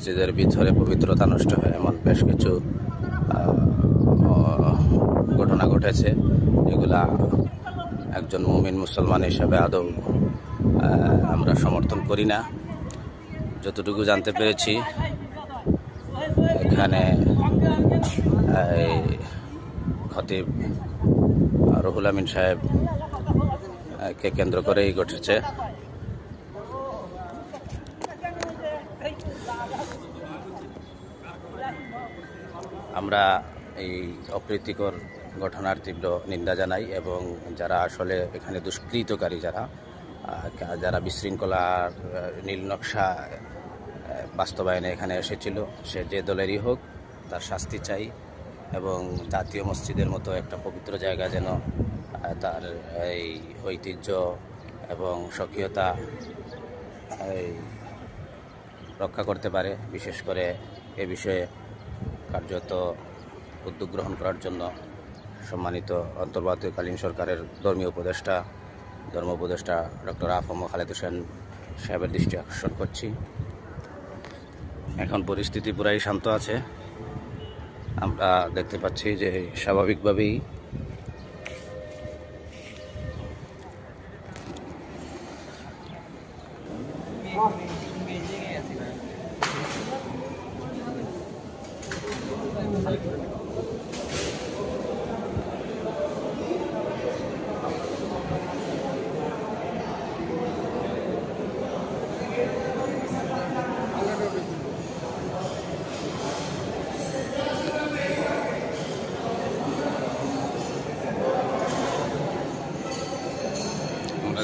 মসজিদের ভিতরে পবিত্রতা নষ্ট হয় এমন বেশ কিছু ঘটনা ঘটেছে, এগুলা একজন মুমিন মুসলমান হিসেবে আদৌ আমরা সমর্থন করি না। যতটুকু জানতে পেরেছি, এখানে খতিব রুহুল আমিন সাহেব কে কেন্দ্র করেই ঘটেছে। আমরা এই অপ্রীতিকর ঘটনার তীব্র নিন্দা জানাই এবং যারা আসলে এখানে দুষ্কৃতকারী, যারা বিশৃঙ্খলার নীল নকশা বাস্তবায়নে এখানে এসেছিল, সে যে দলেরই হোক তার শাস্তি চাই এবং জাতীয় মসজিদের মতো একটা পবিত্র জায়গা যেন তার এই ঐতিহ্য এবং স্বকীয়তা রক্ষা করতে পারে। বিশেষ করে এ বিষয়ে কার্যত উদ্যোগ গ্রহণ করার জন্য সম্মানিত অন্তর্বর্তীকালীন সরকারের ধর্ম উপদেষ্টা ডক্টর আফম খালেদ হোসেন সাহেবের দৃষ্টি আকর্ষণ করছি। এখন পরিস্থিতি পুরাই শান্ত আছে। আমরা দেখতে পাচ্ছি যে স্বাভাবিকভাবেই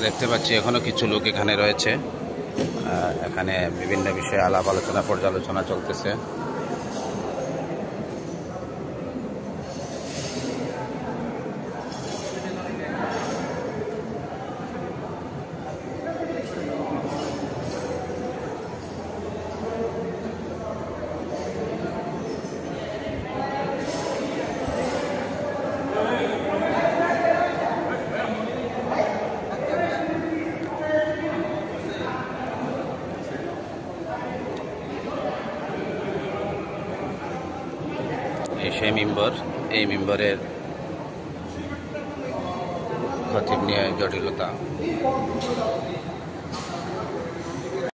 দেখতে পাচ্ছি এখনো কিছু লোক এখানে রয়েছে। এখানে বিভিন্ন বিষয়ে আলাপ আলোচনা পর্যালোচনা চলতেছে। সেই মিম্বর, এই মিম্বরের খতিব নিয়ে জটিলতা।